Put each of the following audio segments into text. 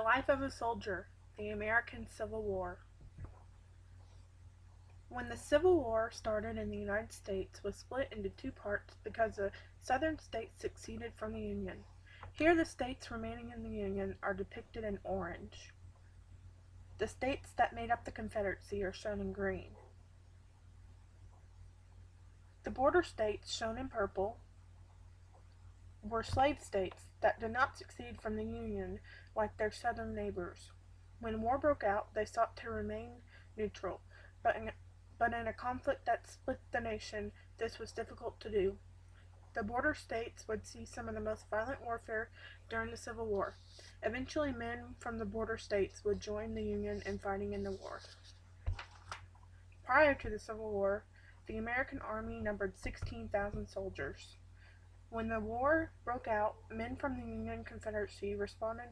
life of a soldier, the American Civil War. When the Civil War started in the United States was split into two parts because the southern states seceded from the Union. Here the states remaining in the Union are depicted in orange. The states that made up the Confederacy are shown in green. The border states, shown in purple, were slave states that did not secede from the Union like their southern neighbors. When war broke out, they sought to remain neutral, but in a conflict that split the nation, this was difficult to do. The border states would see some of the most violent warfare during the Civil War. Eventually, men from the border states would join the Union in fighting in the war. Prior to the Civil War, the American Army numbered 16,000 soldiers. When the war broke out, men from the Union Confederacy responded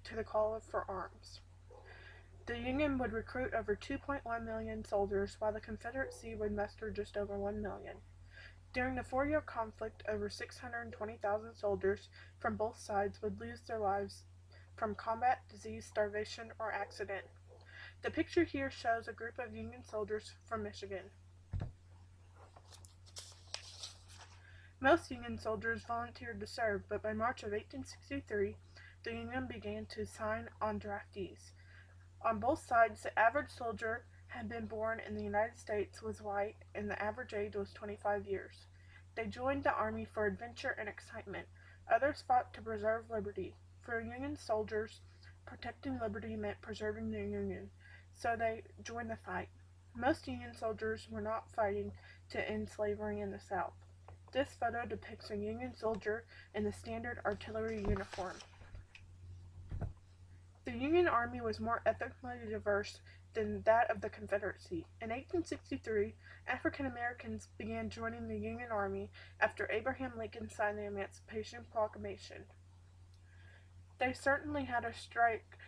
to the call for arms. The Union would recruit over 2.1 million soldiers, while the Confederacy would muster just over 1 million. During the 4-year conflict, over 620,000 soldiers from both sides would lose their lives from combat, disease, starvation, or accident. The picture here shows a group of Union soldiers from Michigan. Most Union soldiers volunteered to serve, but by March of 1863, the Union began to sign on draftees. On both sides, the average soldier had been born in the United States was white, and the average age was 25 years. They joined the Army for adventure and excitement. Others fought to preserve liberty. For Union soldiers, protecting liberty meant preserving the Union, so they joined the fight. Most Union soldiers were not fighting to end slavery in the South. This photo depicts a Union soldier in the standard artillery uniform. The Union Army was more ethnically diverse than that of the Confederacy. In 1863, African Americans began joining the Union Army after Abraham Lincoln signed the Emancipation Proclamation. They certainly had a strike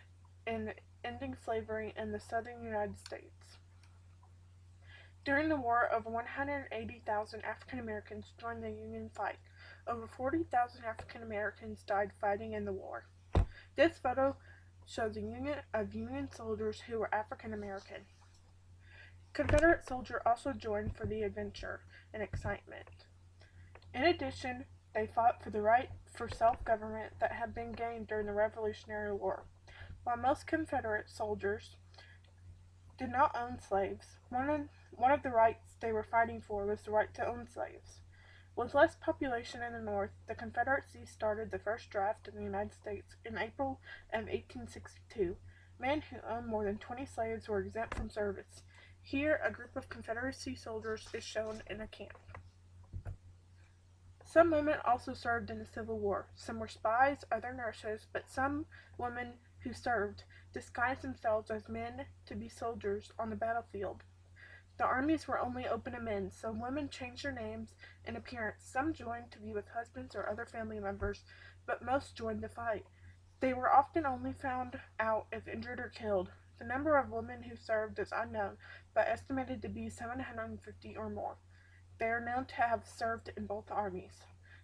in ending slavery in the southern United States. During the war, over 180,000 African Americans joined the Union fight. Over 40,000 African Americans died fighting in the war. This photo shows a unit of Union soldiers who were African American. Confederate soldiers also joined for the adventure and excitement. In addition, they fought for the right for self-government that had been gained during the Revolutionary War. While most Confederate soldiers did not own slaves, one of the rights they were fighting for was the right to own slaves. With less population in the North, the Confederacy started the first draft in the United States in April of 1862. Men who owned more than 20 slaves were exempt from service. Here, a group of Confederacy soldiers is shown in a camp. Some women also served in the Civil War. Some were spies, other nurses, but some women who served disguised themselves as men to be soldiers on the battlefield. The armies were only open to men, so women changed their names and appearance. Some joined to be with husbands or other family members, but most joined the fight. They were often only found out if injured or killed. The number of women who served is unknown, but estimated to be 750 or more. They are known to have served in both armies.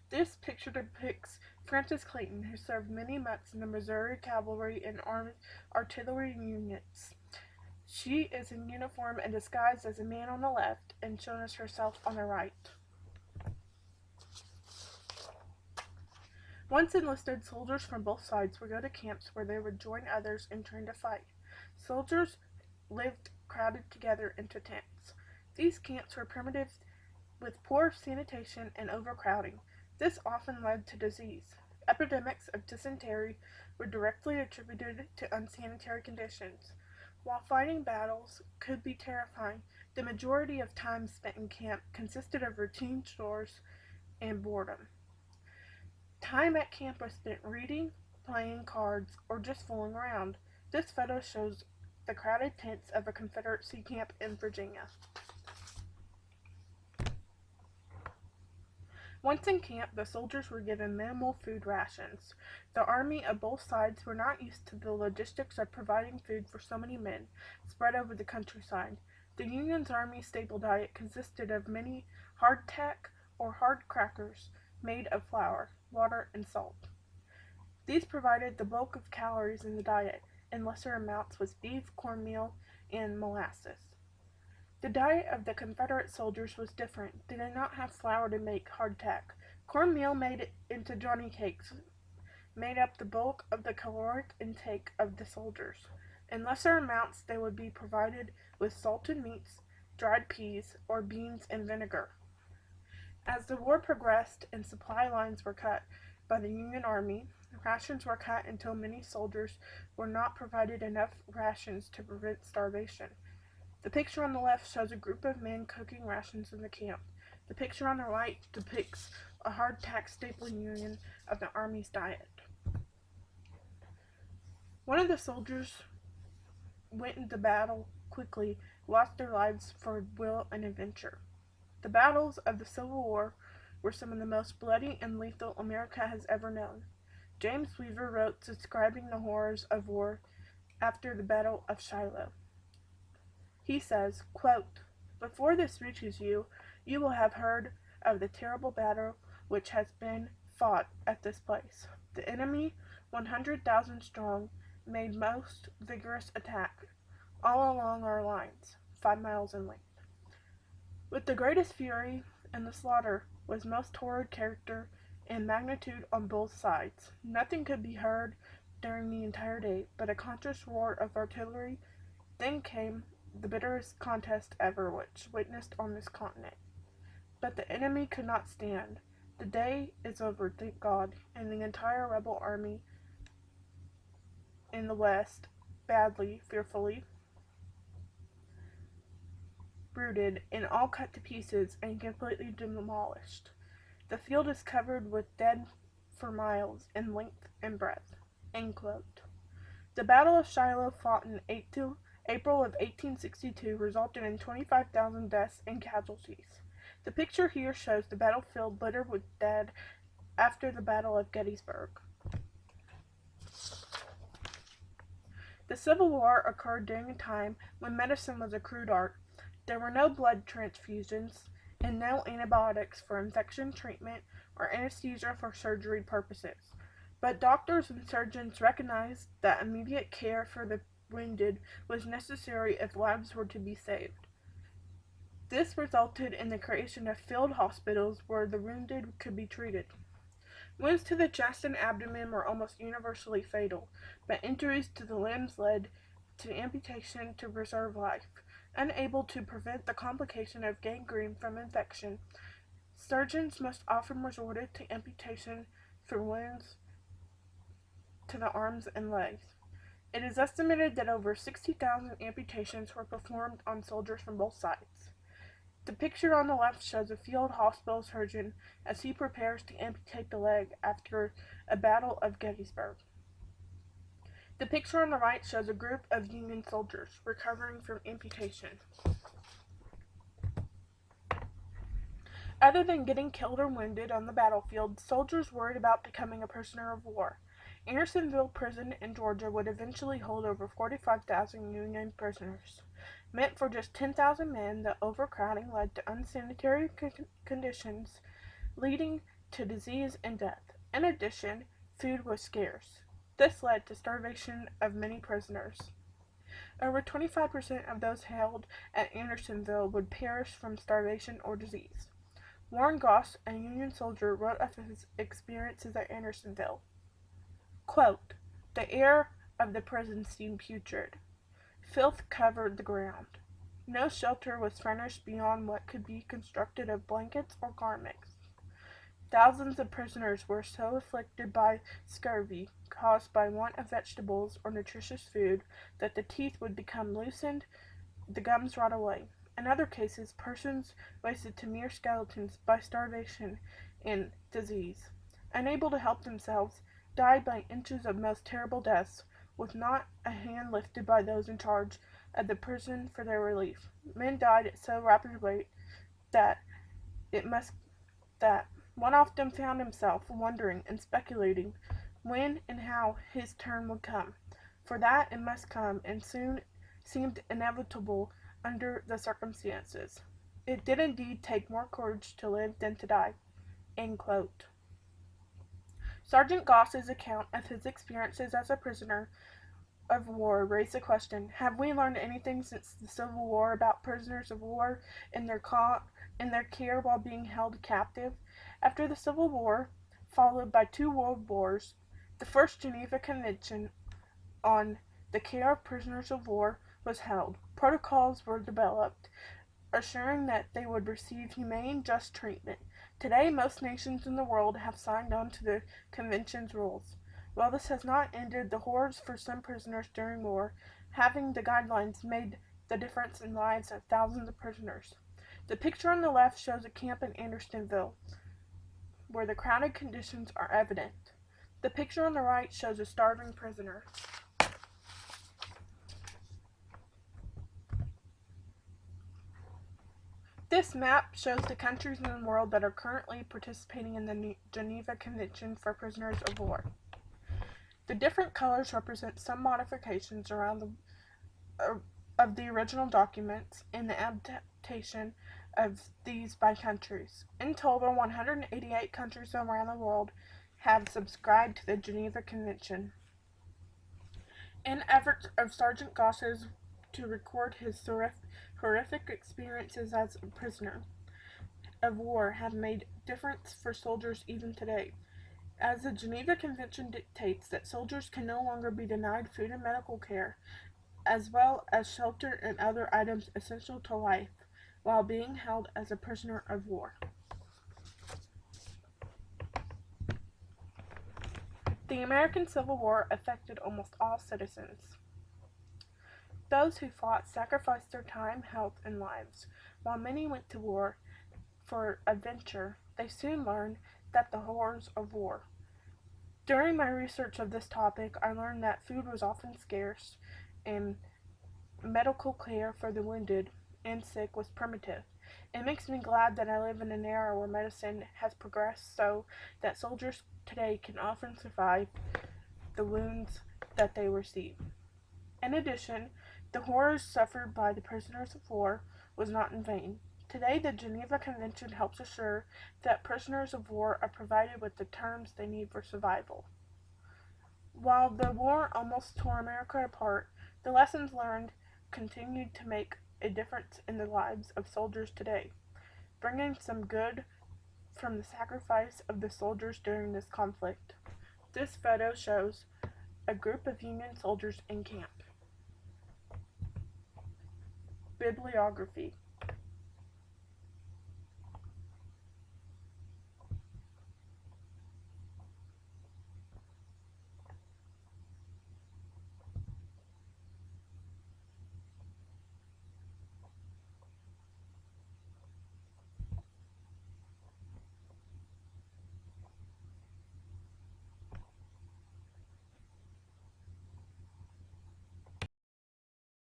This picture depicts Frances Clayton, who served many months in the Missouri Cavalry and artillery units. She is in uniform and disguised as a man on the left and shown as herself on the right. Once enlisted, soldiers from both sides would go to camps where they would join others and train to fight. Soldiers lived crowded together into tents. These camps were primitive with poor sanitation and overcrowding. This often led to disease. Epidemics of dysentery were directly attributed to unsanitary conditions. While fighting battles could be terrifying, the majority of time spent in camp consisted of routine chores and boredom. Time at camp was spent reading, playing cards, or just fooling around. This photo shows the crowded tents of a Confederacy camp in Virginia. Once in camp, the soldiers were given minimal food rations. The army of both sides were not used to the logistics of providing food for so many men spread over the countryside. The Union's army staple diet consisted of many hardtack or hard crackers made of flour, water, and salt. These provided the bulk of calories in the diet, in lesser amounts was beef, cornmeal, and molasses. The diet of the Confederate soldiers was different. They did not have flour to make hardtack. Cornmeal made it into Johnny cakes made up the bulk of the caloric intake of the soldiers. In lesser amounts they would be provided with salted meats, dried peas, or beans and vinegar. As the war progressed and supply lines were cut by the Union Army, rations were cut until many soldiers were not provided enough rations to prevent starvation. The picture on the left shows a group of men cooking rations in the camp. The picture on the right depicts a hardtack staple union of the Army's diet. One of the soldiers went into battle quickly, lost their lives for will and adventure. The battles of the Civil War were some of the most bloody and lethal America has ever known. James Weaver wrote describing the horrors of war after the Battle of Shiloh. He says, quote, "Before this reaches you, you will have heard of the terrible battle which has been fought at this place. The enemy, 100,000 strong, made most vigorous attack all along our lines, 5 miles in length. With the greatest fury, and the slaughter was most horrid character and magnitude on both sides. Nothing could be heard during the entire day but a conscious roar of artillery. Then came the bitterest contest ever which witnessed on this continent. But the enemy could not stand. The day is over, thank God, and the entire rebel army in the West, badly, fearfully routed, and all cut to pieces and completely demolished. The field is covered with dead for miles in length and breadth." End quote. The Battle of Shiloh, fought in April of 1862, resulted in 25,000 deaths and casualties. The picture here shows the battlefield littered with dead after the Battle of Gettysburg. The Civil War occurred during a time when medicine was a crude art. There were no blood transfusions and no antibiotics for infection treatment or anesthesia for surgery purposes. But doctors and surgeons recognized that immediate care for the wounded was necessary if lives were to be saved. This resulted in the creation of field hospitals where the wounded could be treated. Wounds to the chest and abdomen were almost universally fatal, but injuries to the limbs led to amputation to preserve life. Unable to prevent the complication of gangrene from infection, surgeons most often resorted to amputation for wounds to the arms and legs. It is estimated that over 60,000 amputations were performed on soldiers from both sides. The picture on the left shows a field hospital surgeon as he prepares to amputate the leg after a battle of Gettysburg. The picture on the right shows a group of Union soldiers recovering from amputation. Other than getting killed or wounded on the battlefield, soldiers worried about becoming a prisoner of war. Andersonville Prison in Georgia would eventually hold over 45,000 Union prisoners. Meant for just 10,000 men, the overcrowding led to unsanitary conditions, leading to disease and death. In addition, food was scarce. This led to starvation of many prisoners. Over 25% of those held at Andersonville would perish from starvation or disease. Warren Goss, a Union soldier, wrote of his experiences at Andersonville. Quote, "The air of the prison seemed putrid. Filth covered the ground. No shelter was furnished beyond what could be constructed of blankets or garments. Thousands of prisoners were so afflicted by scurvy, caused by want of vegetables or nutritious food, that the teeth would become loosened, the gums rot away. In other cases, persons wasted to mere skeletons by starvation and disease, unable to help themselves, died by inches of most terrible deaths, with not a hand lifted by those in charge of the prison for their relief. Men died at so rapid a rate that one often found himself wondering and speculating when and how his turn would come, for that it must come, and soon seemed inevitable under the circumstances. It did indeed take more courage to live than to die." End quote. Sergeant Goss's account of his experiences as a prisoner of war raised the question, have we learned anything since the Civil War about prisoners of war and their care while being held captive? After the Civil War, followed by two world wars, the first Geneva Convention on the care of prisoners of war was held. Protocols were developed, assuring that they would receive humane, just treatment. Today, most nations in the world have signed on to the Convention's rules. While this has not ended the horrors for some prisoners during war, having the guidelines made the difference in lives of thousands of prisoners. The picture on the left shows a camp in Andersonville, where the crowded conditions are evident. The picture on the right shows a starving prisoner. This map shows the countries in the world that are currently participating in the Geneva Convention for Prisoners of War. The different colors represent some modifications of the original documents and the adaptation of these by countries. In total, 188 countries around the world have subscribed to the Geneva Convention. In efforts of Sergeant Goss's to record his horrific experiences as a prisoner of war have made difference for soldiers even today, as the Geneva Convention dictates that soldiers can no longer be denied food and medical care, as well as shelter and other items essential to life, while being held as a prisoner of war. The American Civil War affected almost all citizens. Those who fought sacrificed their time, health, and lives. While many went to war for adventure, they soon learned that the horrors of war. During my research of this topic, I learned that food was often scarce and medical care for the wounded and sick was primitive. It makes me glad that I live in an era where medicine has progressed so that soldiers today can often survive the wounds that they receive. In addition, the horrors suffered by the prisoners of war was not in vain. Today, the Geneva Convention helps assure that prisoners of war are provided with the terms they need for survival. While the war almost tore America apart, the lessons learned continued to make a difference in the lives of soldiers today, bringing some good from the sacrifice of the soldiers during this conflict. This photo shows a group of Union soldiers in camp. Bibliography.